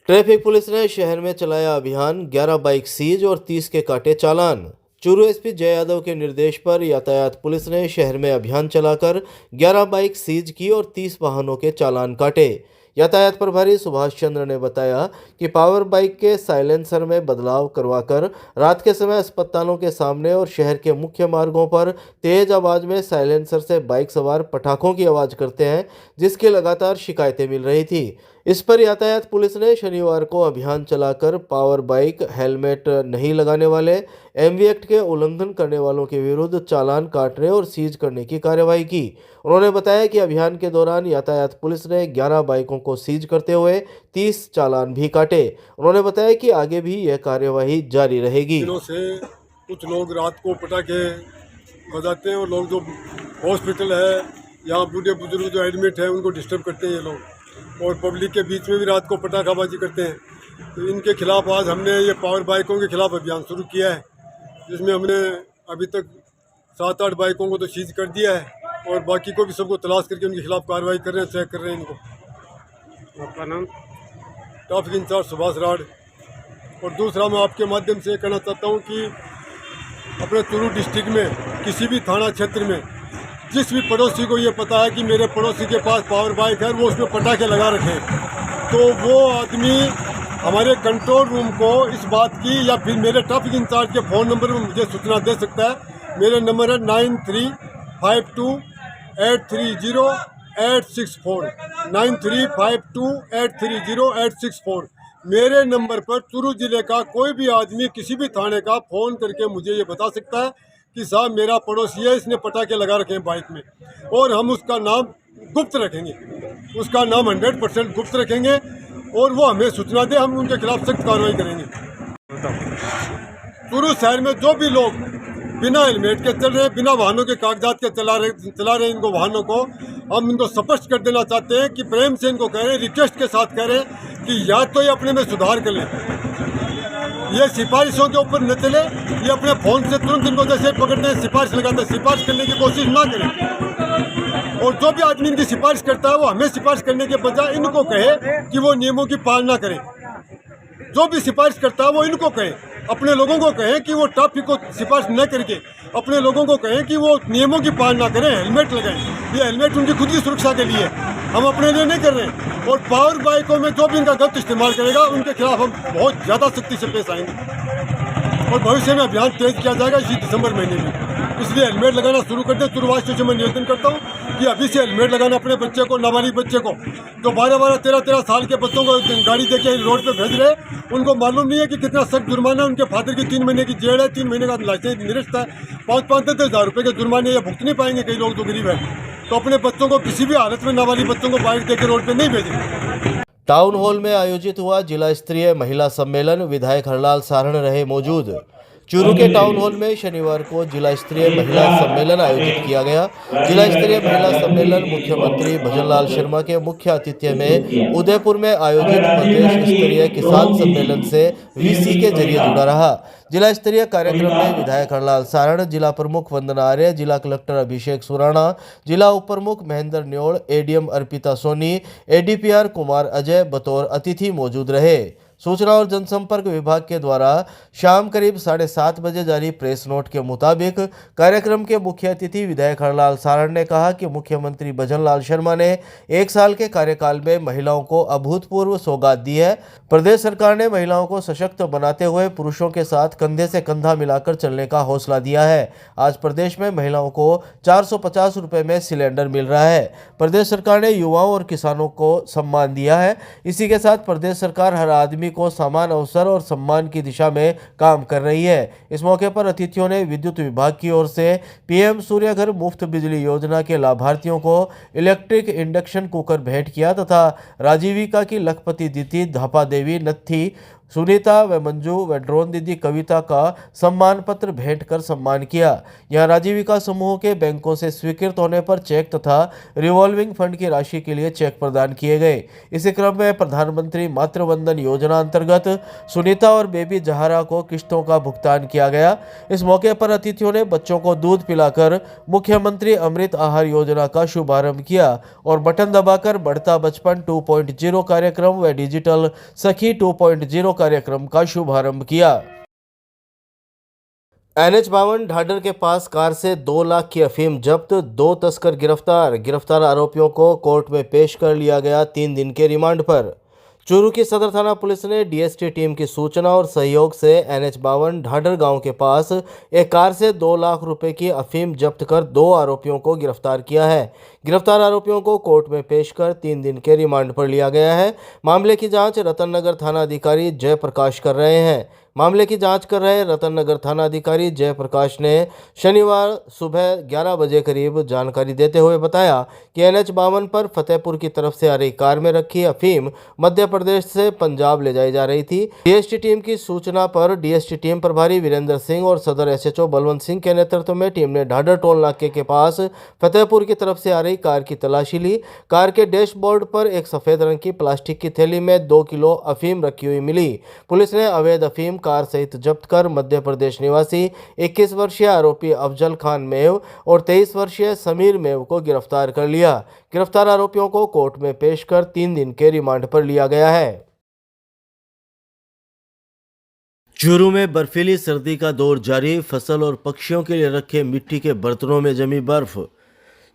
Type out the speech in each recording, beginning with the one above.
Traffic police ने शहर में चलाया अभियान, 11 बाइक सीज और 30 के काटे चालान। चूरू एसपी जय यादव के निर्देश पर यातायात पुलिस ने शहर में अभियान चलाकर 11 बाइक सीज की और 30 वाहनों के चालान काटे। यातायात प्रभारी सुभाष चंद्र ने बताया कि पावर बाइक के साइलेंसर में बदलाव करवाकर रात के समय अस्पतालों के सामने और शहर के मुख्य मार्गों पर तेज आवाज में साइलेंसर से बाइक सवार पटाखों की आवाज करते हैं, जिसकी लगातार शिकायतें मिल रही थी। इस पर यातायात पुलिस ने शनिवार को अभियान चलाकर पावर बाइक, हेलमेट नहीं लगाने वाले, एमवी एक्ट के उल्लंघन करने वालों के विरुद्ध चालान काटने और सीज करने की कार्रवाई की। उन्होंने बताया कि अभियान के दौरान यातायात पुलिस ने 11 बाइकों को सीज करते हुए 30 चालान भी काटे। उन्होंने बताया कि आगे भी यह कार्यवाही जारी रहेगी। दिनों से कुछ लोग रात को पटाखे बजाते हैं और लोग जो हॉस्पिटल है, यहाँ बूढ़े बुजुर्ग जो एडमिट है, उनको डिस्टर्ब करते हैं ये लोग, और पब्लिक के बीच में भी रात को पटाखाबाजी करते हैं। तो इनके खिलाफ आज हमने ये पावर बाइकों के खिलाफ अभियान शुरू किया है, जिसमें हमने अभी तक 7-8 बाइकों को तो सीज कर दिया है और बाकी को भी सबको तलाश करके उनके खिलाफ कार्रवाई कर रहे हैं, चेक कर रहे हैं इनको। आपका नाम? Traffic incharge Subhash Rad. और दूसरा, मैं आपके माध्यम से कहना चाहता हूँ कि अपने चूरू डिस्ट्रिक्ट में किसी भी थाना क्षेत्र में जिस भी पड़ोसी को ये पता है कि मेरे पड़ोसी के पास पावर बाइक है, वो उसमें पटाखे लगा रखे, तो वो आदमी हमारे कंट्रोल रूम को इस बात की या फिर मेरे ट्रैफिक इंचार्ज के फ़ोन नंबर में मुझे सूचना दे सकता है। मेरे नंबर है 9352830864, 9352830864। मेरे नंबर पर चूरू जिले का कोई भी आदमी किसी भी थाने का फ़ोन करके मुझे ये बता सकता है कि साहब मेरा पड़ोसी है, इसने पटाखे लगा रखे हैं बाइक में, और हम उसका नाम गुप्त रखेंगे, उसका नाम 100% गुप्त रखेंगे और वो हमें सूचना दे, हम उनके खिलाफ सख्त कार्रवाई करेंगे। चूरू शहर में जो भी लोग बिना हेलमेट के चल रहे हैं, बिना वाहनों के कागजात के चला रहे हैं इनको वाहनों को, हम इनको स्पष्ट कर देना चाहते हैं कि प्रेम से इनको कह रहे हैं, रिक्वेस्ट के साथ कह रहे हैं कि या तो ये अपने में सुधार कर लें, ये सिफारिशों के ऊपर न चले, ये अपने फ़ोन से तुरंत इनको जैसे पकड़ते हैं सिफारिश लगाते हैं, सिफारिश करने की कोशिश ना करें। और जो भी आदमी इनकी सिफारिश करता है वो हमें सिफारिश करने के बजाय इनको कहे कि वो नियमों की पालना करें। जो भी सिफारिश करता है वो इनको कहे, अपने लोगों को कहें कि वो ट्रैफिक को सिफारिश न करके अपने लोगों को कहें कि वो नियमों की पालना करें, हेलमेट लगाएं। ये हेलमेट उनकी खुद की सुरक्षा के लिए, हम अपने लिए नहीं कर रहे हैं। और पावर बाइकों में जो भी इनका गलत इस्तेमाल करेगा उनके खिलाफ हम बहुत ज़्यादा सख्ती से पेश आएंगे और भविष्य में अभियान तेज किया जाएगा इसी दिसंबर महीने में। इसलिए हेलमेट लगाना शुरू कर दें। चूरूवासियों से मैं निवेदन करता हूँ कि अभी से हेलमेट लगाना अपने बच्चे को, नाबालिग बच्चे को, जो 12-12, 13-13 साल के बच्चों को गाड़ी देके रोड पे भेज रहे, उनको मालूम नहीं है कि कितना सख्त जुर्माना है। उनके फादर की 3 महीने की जेल है, 3 महीने का लाइसेंस निरस्त है, 5-5-10 हज़ार रुपये के जुर्माने ये भुगत नहीं पाएंगे कई लोग जो गरीब है। तो अपने बच्चों को किसी भी हालत में, नाबालिग बच्चों को बाइक देकर रोड पर नहीं भेजें। टाउन हॉल में आयोजित हुआ जिला स्तरीय महिला सम्मेलन, विधायक हरलाल सारण रहे मौजूद। चूरू के टाउन हॉल में शनिवार को जिला स्तरीय महिला सम्मेलन आयोजित किया गया। जिला स्तरीय महिला सम्मेलन मुख्यमंत्री भजनलाल शर्मा के मुख्य आतिथ्य में उदयपुर में आयोजित प्रदेश स्तरीय किसान सम्मेलन से वीसी के जरिए जुड़ा रहा। जिला स्तरीय कार्यक्रम में विधायक हरलाल सारण, जिला प्रमुख वंदना आर्य, जिला कलेक्टर अभिषेक सुराणा, जिला उप प्रमुख महेंद्र न्योड़, एडीएम अर्पिता सोनी, एडीपीआर कुमार अजय बतौर अतिथि मौजूद रहे। सूचना और जनसंपर्क विभाग के द्वारा शाम करीब 7:30 बजे जारी प्रेस नोट के मुताबिक कार्यक्रम के मुख्य अतिथि विधायक हरलाल सारण ने कहा कि मुख्यमंत्री भजनलाल शर्मा ने 1 साल के कार्यकाल में महिलाओं को अभूतपूर्व सौगात दी है। प्रदेश सरकार ने महिलाओं को सशक्त बनाते हुए पुरुषों के साथ कंधे से कंधा मिलाकर चलने का हौसला दिया है। आज प्रदेश में महिलाओं को 450 रुपये में सिलेंडर मिल रहा है। प्रदेश सरकार ने युवाओं और किसानों को सम्मान दिया है। इसी के साथ प्रदेश सरकार हर आदमी को समान अवसर और सम्मान की दिशा में काम कर रही है। इस मौके पर अतिथियों ने विद्युत विभाग की ओर से पीएम सूर्य घर मुफ्त बिजली योजना के लाभार्थियों को इलेक्ट्रिक इंडक्शन कुकर भेंट किया तथा राजीविका की लखपति दीदी, धापा देवी, नत्थी सुनीता व मंजू व ड्रोन दीदी कविता का सम्मान पत्र भेंट कर सम्मान किया। यहां राजीविका समूह के बैंकों से स्वीकृत होने पर चेक तथा रिवॉल्विंग फंड की राशि के लिए चेक प्रदान किए गए। इसी क्रम में प्रधानमंत्री मातृ वंदन योजना अंतर्गत सुनीता और बेबी जहारा को किस्तों का भुगतान किया गया। इस मौके पर अतिथियों ने बच्चों को दूध पिलाकर मुख्यमंत्री अमृत आहार योजना का शुभारंभ किया और बटन दबाकर बढ़ता बचपन 2.0 कार्यक्रम व डिजिटल सखी 2.0 कार्यक्रम का शुभारंभ किया। NH 52 ढाडर के पास कार से 2 लाख की अफीम जब्त, 2 तस्कर गिरफ्तार आरोपियों को कोर्ट में पेश कर लिया गया 3 दिन के रिमांड पर। चूरू की सदर थाना पुलिस ने DST टीम की सूचना और सहयोग से NH 52 ढाडर गांव के पास एक कार से 2 लाख रुपए की अफीम जब्त कर 2 आरोपियों को गिरफ्तार किया है। गिरफ्तार आरोपियों को कोर्ट में पेश कर 3 दिन के रिमांड पर लिया गया है। मामले की जांच रतन नगर थाना अधिकारी जयप्रकाश कर रहे हैं। मामले की जांच कर रहे रतन नगर थाना अधिकारी जयप्रकाश ने शनिवार सुबह 11 बजे करीब जानकारी देते हुए बताया कि NH 52 पर फतेहपुर की तरफ से आ रही कार में रखी अफीम मध्य प्रदेश से पंजाब ले जाई जा रही थी। DST टीम की सूचना पर DST टीम प्रभारी वीरेंद्र सिंह और सदर SHO बलवंत सिंह के नेतृत्व में टीम ने ढाडर टोल नाके के पास फतेहपुर की तरफ से आ रही कार की तलाशी ली। कार के डैशबोर्ड पर एक सफेद रंग की प्लास्टिक की थैली में 2 किलो अफीम रखी हुई मिली। पुलिस ने अवैध अफीम कार सहित जब्त कर मध्य प्रदेश निवासी 21 वर्षीय आरोपी अफजल खान मेव और 23 वर्षीय समीर मेव को गिरफ्तार कर लिया। गिरफ्तार आरोपियों को कोर्ट में पेश कर 3 दिन के रिमांड पर लिया गया है। चूरू में बर्फीली सर्दी का दौर जारी, फसल और पक्षियों के लिए रखे मिट्टी के बर्तनों में जमी बर्फ।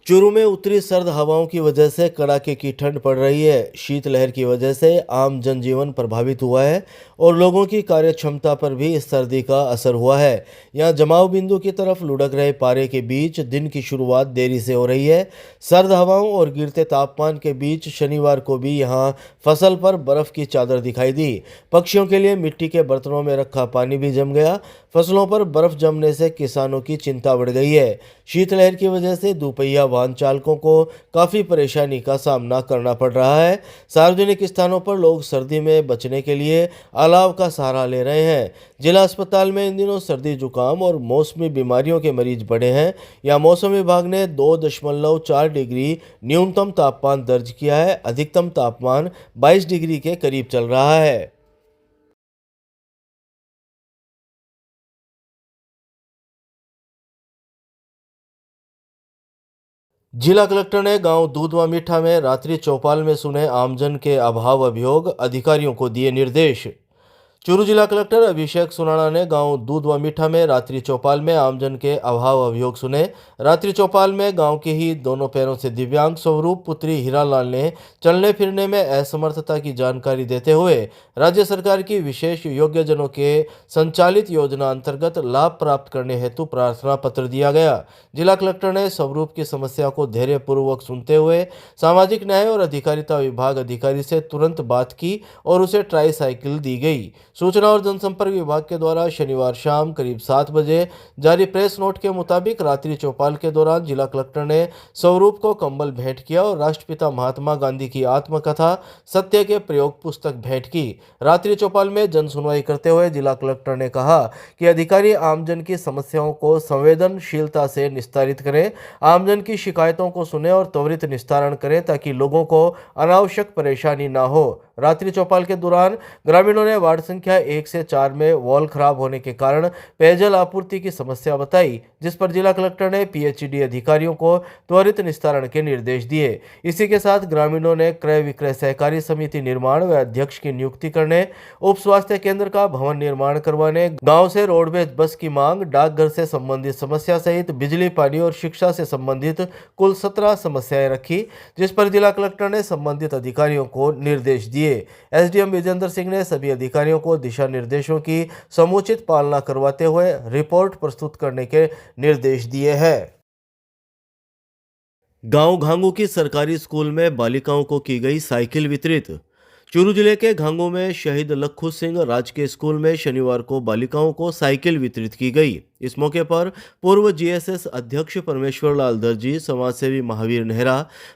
चूरू में उत्तरी सर्द हवाओं की वजह से कड़ाके की ठंड पड़ रही है। शीतलहर की वजह से आम जनजीवन प्रभावित हुआ है और लोगों की कार्य क्षमता पर भी इस सर्दी का असर हुआ है। यहाँ जमाव बिंदु की तरफ लुढ़क रहे पारे के बीच दिन की शुरुआत देरी से हो रही है। सर्द हवाओं और गिरते तापमान के बीच शनिवार को भी यहाँ फसल पर बर्फ की चादर दिखाई दी। पक्षियों के लिए मिट्टी के बर्तनों में रखा पानी भी जम गया। फसलों पर बर्फ जमने से किसानों की चिंता बढ़ गई है। शीतलहर की वजह से दोपहिया वाहन चालकों को काफ़ी परेशानी का सामना करना पड़ रहा है। सार्वजनिक स्थानों पर लोग सर्दी में बचने के लिए अलाव का सहारा ले रहे हैं। जिला अस्पताल में इन दिनों सर्दी जुकाम और मौसमी बीमारियों के मरीज बढ़े हैं। यहाँ मौसम विभाग ने 2.4 डिग्री न्यूनतम तापमान दर्ज किया है। अधिकतम तापमान 22 डिग्री के करीब चल रहा है। जिला कलेक्टर ने गांव दूधवा मीठा में रात्रि चौपाल में सुने आमजन के अभाव अभियोग, अधिकारियों को दिए निर्देश। चूरू जिला कलेक्टर अभिषेक सुनाना ने गांव दूधवा मीठा में रात्रि चौपाल में आमजन के अभाव अभियोग सुने। रात्रि चौपाल में गांव के ही दोनों पैरों से दिव्यांग स्वरूप पुत्री हीरालाल ने चलने फिरने में असमर्थता की जानकारी देते हुए राज्य सरकार की विशेष योग्यजनों के संचालित योजना अंतर्गत लाभ प्राप्त करने हेतु प्रार्थना पत्र दिया गया। जिला कलेक्टर ने स्वरूप की समस्या को धैर्यपूर्वक सुनते हुए सामाजिक न्याय और अधिकारिता विभाग अधिकारी से तुरंत बात की और उसे ट्राई साइकिल दी गई। सूचना और जनसंपर्क विभाग के द्वारा शनिवार शाम करीब 7 बजे जारी प्रेस नोट के मुताबिक रात्रि चौपाल के दौरान जिला कलेक्टर ने स्वरूप को कंबल भेंट किया और राष्ट्रपिता महात्मा गांधी की आत्मकथा सत्य के प्रयोग पुस्तक भेंट की। रात्रि चौपाल में जन सुनवाई करते हुए जिला कलेक्टर ने कहा कि अधिकारी आमजन की समस्याओं को संवेदनशीलता से निस्तारित करें, आमजन की शिकायतों को सुने और त्वरित निस्तारण करें ताकि लोगों को अनावश्यक परेशानी न हो। रात्रि चौपाल के दौरान ग्रामीणों ने वार्ड संख्या 1 से 4 में वॉल खराब होने के कारण पेयजल आपूर्ति की समस्या बताई, जिस पर जिला कलेक्टर ने PHED अधिकारियों को त्वरित निस्तारण के निर्देश दिए। इसी के साथ ग्रामीणों ने क्रय विक्रय सहकारी समिति निर्माण व अध्यक्ष की नियुक्ति करने, उप स्वास्थ्य केंद्र का भवन निर्माण करवाने, गाँव से रोडवेज बस की मांग, डाकघर से संबंधित समस्या सहित बिजली पानी और शिक्षा से संबंधित कुल 17 समस्याएं रखी, जिस पर जिला कलेक्टर ने संबंधित अधिकारियों को निर्देश दिए। SDM विजेंद्र सिंह ने सभी अधिकारियों को दिशा निर्देशों की समुचित पालना करवाते हुए रिपोर्ट प्रस्तुत करने के निर्देश दिए हैं। गांव घांगू की सरकारी स्कूल में बालिकाओं को की गई साइकिल वितरित। चूरू जिले के घांगू में शहीद लखू सिंह राजकीय स्कूल में शनिवार को बालिकाओं को साइकिल वितरित की गई। इस मौके पर पूर्व जीएसएस अध्यक्ष परमेश्वर लाल दर्जी, समाजसेवी महावीर नेहरा,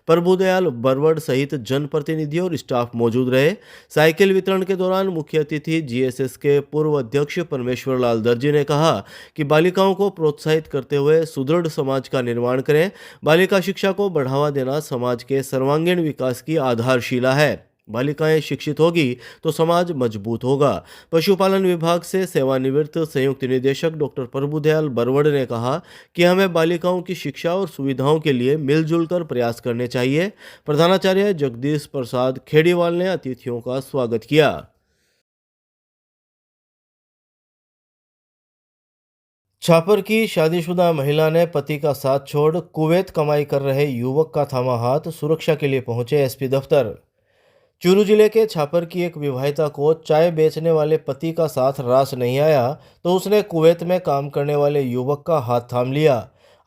प्रभुदयाल बरवड़ सहित जनप्रतिनिधि और स्टाफ मौजूद रहे। साइकिल वितरण के दौरान मुख्य अतिथि जीएसएस के पूर्व अध्यक्ष परमेश्वर लाल दर्जी ने कहा कि बालिकाओं को प्रोत्साहित करते हुए सुदृढ़ समाज का निर्माण करें। बालिका शिक्षा को बढ़ावा देना समाज के सर्वांगीण विकास की आधारशिला है। बालिकाएं शिक्षित होगी तो समाज मजबूत होगा। पशुपालन विभाग से सेवानिवृत्त संयुक्त निदेशक डॉक्टर प्रभुदयाल बरवड़ ने कहा कि हमें बालिकाओं की शिक्षा और सुविधाओं के लिए मिलजुल कर प्रयास करने चाहिए। प्रधानाचार्य जगदीश प्रसाद खेड़ीवाल ने अतिथियों का स्वागत किया। छापर की शादीशुदा महिला ने पति का साथ छोड़ कुवैत कमाई कर रहे युवक का थामा हाथ, सुरक्षा के लिए पहुंचे एसपी दफ्तर। चूरू जिले के छापर की एक विवाहिता को चाय बेचने वाले पति का साथ रास नहीं आया तो उसने कुवैत में काम करने वाले युवक का हाथ थाम लिया।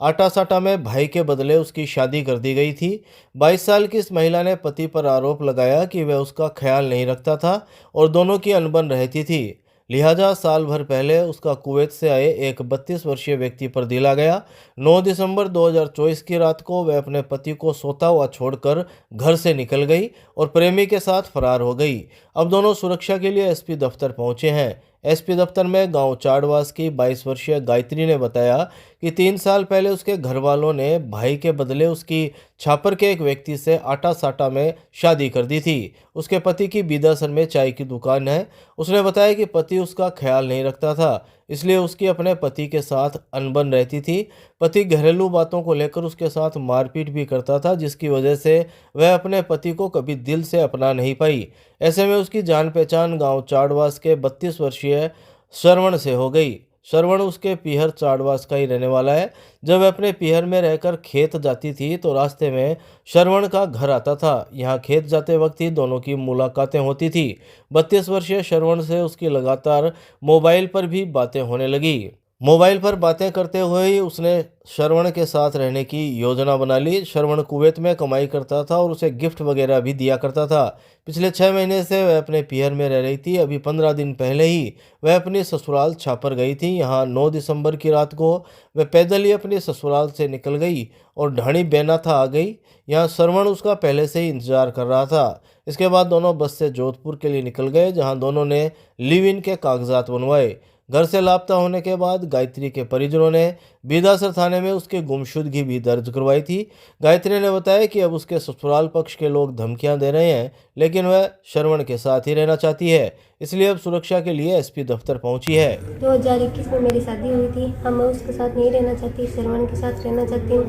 आटा साटा में भाई के बदले उसकी शादी कर दी गई थी। 22 साल की इस महिला ने पति पर आरोप लगाया कि वह उसका ख्याल नहीं रखता था और दोनों की अनबन रहती थी। लिहाजा साल भर पहले उसका कुवैत से आए एक 32 वर्षीय व्यक्ति पर दिला गया। 9 दिसंबर 2024 की रात को वह अपने पति को सोता हुआ छोड़कर घर से निकल गई और प्रेमी के साथ फरार हो गई। अब दोनों सुरक्षा के लिए एसपी दफ्तर पहुंचे हैं। एसपी दफ्तर में गांव चाड़वास की 22 वर्षीय गायत्री ने बताया कि 3 साल पहले उसके घर वालों ने भाई के बदले उसकी छापर के एक व्यक्ति से आटा साटा में शादी कर दी थी। उसके पति की बीदासन में चाय की दुकान है। उसने बताया कि पति उसका ख्याल नहीं रखता था, इसलिए उसकी अपने पति के साथ अनबन रहती थी। पति घरेलू बातों को लेकर उसके साथ मारपीट भी करता था, जिसकी वजह से वह अपने पति को कभी दिल से अपना नहीं पाई। ऐसे में उसकी जान पहचान गांव चाड़वास के 32 वर्षीय श्रवण से हो गई। श्रवण उसके पीहर चाड़वास का ही रहने वाला है। जब वह अपने पीहर में रहकर खेत जाती थी तो रास्ते में श्रवण का घर आता था। यहाँ खेत जाते वक्त ही दोनों की मुलाकातें होती थी। 32 वर्षीय श्रवण से उसकी लगातार मोबाइल पर भी बातें होने लगी। मोबाइल पर बातें करते हुए ही उसने श्रवण के साथ रहने की योजना बना ली। श्रवण कुवैत में कमाई करता था और उसे गिफ्ट वगैरह भी दिया करता था। पिछले 6 महीने से वह अपने पीहर में रह रही थी। अभी 15 दिन पहले ही वह अपनी ससुराल छापर गई थी। यहाँ 9 दिसंबर की रात को वह पैदल ही अपनी ससुराल से निकल गई और ढाणी बेनाथा आ गई। यहाँ श्रवण उसका पहले से ही इंतजार कर रहा था। इसके बाद दोनों बस से जोधपुर के लिए निकल गए, जहाँ दोनों ने लिव इन के कागजात बनवाए। घर से लापता होने के बाद गायत्री के परिजनों ने बीदासर थाने में उसकी गुमशुदगी भी दर्ज करवाई थी। गायत्री ने बताया कि अब उसके ससुराल पक्ष के लोग धमकियां दे रहे हैं, लेकिन वह श्रवण के साथ ही रहना चाहती है, इसलिए अब सुरक्षा के लिए एसपी दफ्तर पहुंची है। 2021 में मेरी शादी हुई थी। अब मैं उसके साथ नहीं रहना चाहती, श्रवण के साथ रहना चाहती हूँ।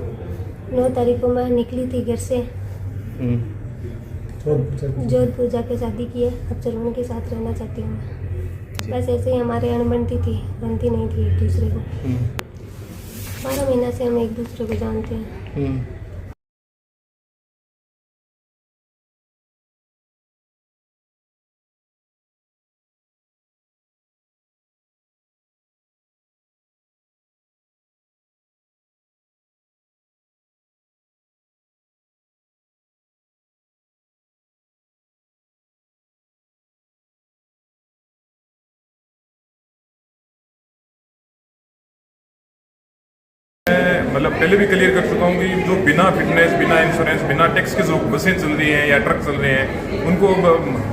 9 तारीख को मैं निकली थी घर से, जोधपुर जाके शादी की है। अब श्रवण के साथ रहना चाहती हूँ। बस ऐसे ही हमारे अनबनती थी, बनती नहीं थी एक दूसरे को। 12 महीना से हम एक दूसरे को जानते हैं। मतलब पहले भी क्लियर कर चुका हूँ कि जो बिना फिटनेस, बिना इंश्योरेंस, बिना टैक्स के जो बसें चल रही हैं या ट्रक चल रहे हैं, उनको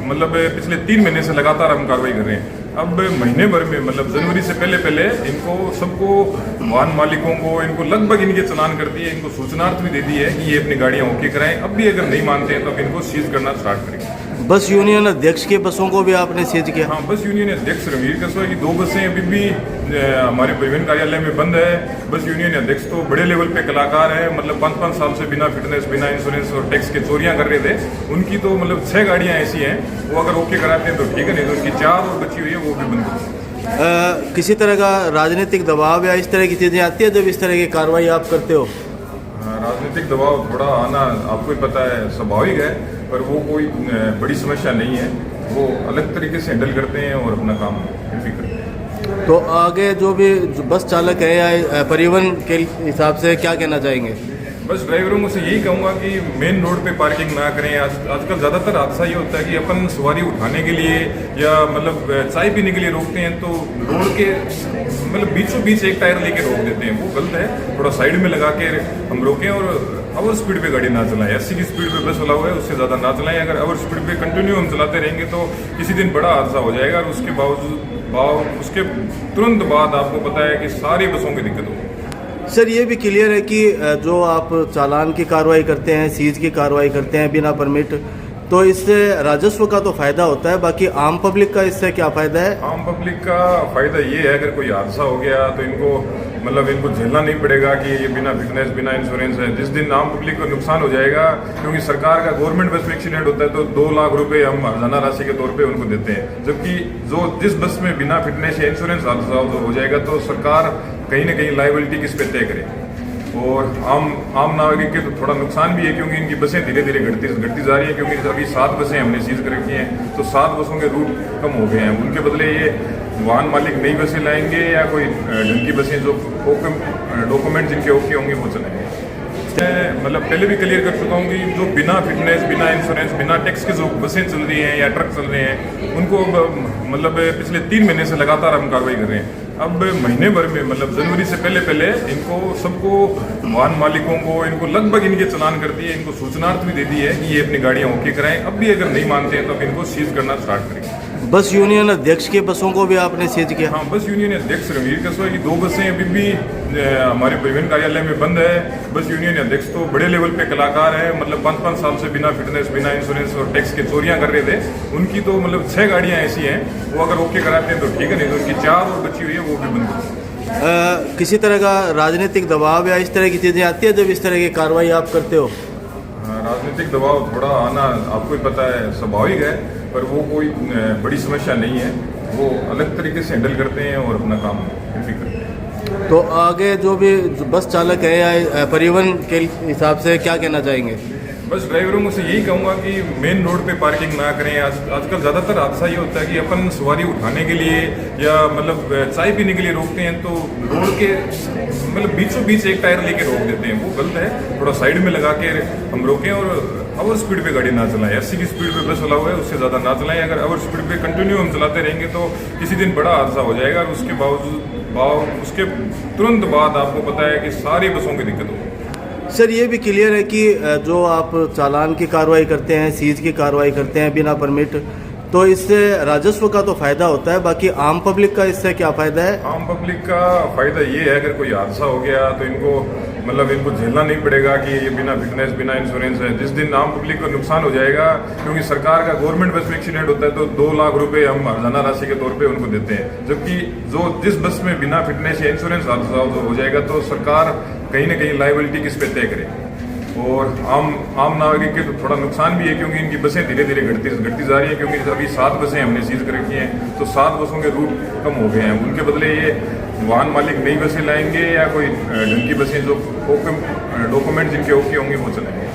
मतलब पिछले 3 महीने से लगातार हम कार्रवाई कर रहे हैं। अब महीने भर में मतलब जनवरी से पहले इनको सबको, वाहन मालिकों को, इनको लगभग इनके चालान कर दिए, इनको सूचनार्थ भी दे दी है कि ये अपनी गाड़ियाँ ओके कराएं। अब भी अगर नहीं मानते हैं तो अब इनको सीज करना स्टार्ट करेंगे। बस यूनियन अध्यक्ष की बसों को भी आपने सीज किया? हाँ, बस यूनियन अध्यक्ष रणवीर कसवा की 2 बसें अभी भी हमारे परिवहन कार्यालय में बंद है। बस यूनियन अध्यक्ष तो बड़े लेवल पे कलाकार है, मतलब 5-5 साल से बिना फिटनेस, बिना इंश्योरेंस और टैक्स के चोरियां कर रहे थे। उनकी तो मतलब 6 गाड़ियां ऐसी हैं, वो अगर ओके कराते हैं तो ठीक है, नहीं तो उनकी 4 और बची हुई है वो भी बंद कर। किसी तरह का राजनीतिक दबाव या इस तरह की चीज़ें आती है जब इस तरह की कार्रवाई आप करते हो? राजनीतिक दबाव थोड़ा आना आपको ही पता है, स्वाभाविक है, पर वो कोई बड़ी समस्या नहीं है। वो अलग तरीके से हैंडल करते हैं और अपना काम फिर भी करते हैं। तो आगे जो भी बस चालक है या परिवहन के हिसाब से क्या कहना चाहेंगे? बस ड्राइवरों से यही कहूँगा कि मेन रोड पे पार्किंग ना करें। आजकल ज़्यादातर हादसा ये होता है कि अपन सवारी उठाने के लिए या मतलब चाय पीने के लिए रोकते हैं तो रोड के मतलब बीचों बीच एक टायर लेके रोक देते हैं, वो गलत है। थोड़ा साइड में लगा के हम रोकें और ओवर स्पीड पे गाड़ी ना चलाएं। 80 की स्पीड पे बस चला हुआ है, उससे ज़्यादा ना चलाएं। अगर ओवर स्पीड पे कंटिन्यू हम चलाते रहेंगे तो किसी दिन बड़ा हादसा हो जाएगा और उसके तुरंत बाद आपको पता है कि सारी बसों की दिक्कत होगी। सर ये भी क्लियर है कि जो आप चालान की कार्रवाई करते हैं, सीज की कार्रवाई करते हैं बिना परमिट, तो इससे राजस्व का तो फायदा होता है, बाकी आम पब्लिक का इससे क्या फायदा है? आम पब्लिक का फायदा ये है अगर कोई हादसा हो गया तो इनको झेलना नहीं पड़ेगा कि ये बिना फिटनेस बिना इंश्योरेंस है। जिस दिन आम पब्लिक को नुकसान हो जाएगा, क्योंकि सरकार का गवर्नमेंट बस में एक्सीडेंट होता है तो 2 लाख रुपए हम हर्जाना राशि के तौर पे उनको देते हैं, जबकि जिस बस में बिना फिटनेस या इंश्योरेंस हादसा हो जाएगा तो सरकार कहीं ना कहीं लायबिलिटी किस पे तय करे। और आम नागरिक के तो थोड़ा नुकसान भी है क्योंकि इनकी बसें धीरे धीरे घटती जा रही हैं, क्योंकि अभी 7 बसें हमने सीज कर रखी हैं तो 7 बसों के रूट कम हो गए हैं। उनके बदले ये वाहन मालिक नई बसें लाएंगे या कोई ढंग की बसें जो डॉक्यूमेंट जिनके ओके होंगे वो चलाएंगे। मैं पहले भी क्लियर कर चुका हूँ कि जो बिना फिटनेस बिना इंश्योरेंस बिना टैक्स के जो बसें चल रही हैं या ट्रक चल रहे हैं उनको पिछले 3 महीने से लगातार हम कार्रवाई कर रहे हैं। अब महीने भर में जनवरी से पहले इनको सबको वाहन मालिकों को इनको लगभग इनके चलान कर दिए, इनको सूचनार्थ भी दे दी है कि ये अपनी गाड़ियाँ ओके कराएं। अब भी अगर नहीं मानते हैं तो अब इनको सीज करना स्टार्ट करेंगे। बस यूनियन अध्यक्ष के बसों को भी आपने सीज किया? हाँ, बस यूनियन अध्यक्ष रणवीर कसवा की 2 बसें अभी भी हमारे परिवहन कार्यालय में बंद है। बस यूनियन अध्यक्ष तो बड़े लेवल पे कलाकार है, 5-5 साल से बिना फिटनेस बिना इंश्योरेंस और टैक्स के चोरियां कर रहे थे। उनकी तो 6 गाड़ियां ऐसी हैं, वो अगर ओके कराते हैं तो ठीक है, नहीं तो उनकी 4 और बची हुई है वो भी बंद कर। किसी तरह का राजनीतिक दबाव या इस तरह की चीज़ें आती है जब इस तरह की कार्रवाई आप करते हो? राजनीतिक दबाव थोड़ा आना आपको ही पता है, स्वाभाविक है, पर वो कोई बड़ी समस्या नहीं है। वो अलग तरीके से हैंडल करते हैं और अपना काम भी करते हैं। तो आगे जो भी बस चालक है या परिवहन के हिसाब से क्या कहना चाहेंगे? बस ड्राइवरों से यही कहूँगा कि मेन रोड पे पार्किंग ना करें। आजकल ज़्यादातर हादसा ये होता है कि अपन सवारी उठाने के लिए या चाय पीने के लिए रोकते हैं तो रोड के बीचों बीच एक टायर लेके रोक देते हैं, वो गलत है। थोड़ा साइड में लगा के हम रोकें और ओवर स्पीड पे गाड़ी ना चलाएं। 80 की स्पीड पे बस चला हुआ है, उससे ज़्यादा ना चलाएं। अगर ओवर स्पीड पे कंटिन्यू हम चलाते रहेंगे तो किसी दिन बड़ा हादसा हो जाएगा और उसके तुरंत बाद आपको पता है कि सारी बसों की दिक्कत होगी। सर ये भी क्लियर है कि जो आप चालान की कार्रवाई करते हैं, सीज की कार्रवाई करते हैं बिना परमिट, तो इससे राजस्व का तो फायदा होता है, बाकी आम पब्लिक का इससे क्या फायदा है? आम पब्लिक का फायदा ये है अगर कोई हादसा हो गया तो इनको झेलना नहीं पड़ेगा कि ये बिना फिटनेस बिना इंश्योरेंस है। जिस दिन आम पब्लिक को नुकसान हो जाएगा, क्योंकि सरकार का गवर्नमेंट बस में एक्सीडेंट होता है तो 2 लाख रुपए हम हर्जाना राशि के तौर पे उनको देते हैं, जबकि जिस बस में बिना फिटनेस या इंश्योरेंस हादसा हो जाएगा तो सरकार कहीं ना कहीं लायबिलिटी किस पे तय करे। और आम नागरिक के तो थोड़ा नुकसान भी है क्योंकि इनकी बसें धीरे धीरे घटती जा रही हैं, क्योंकि अभी 7 बसें हमने सीज कर रखी हैं तो 7 बसों के रूट कम हो गए हैं। उनके बदले ये वाहन मालिक नई बसें लाएंगे या कोई ढंग की बसें जो डॉक्यूमेंट जिनके ओके होंगे वो चलाएंगे।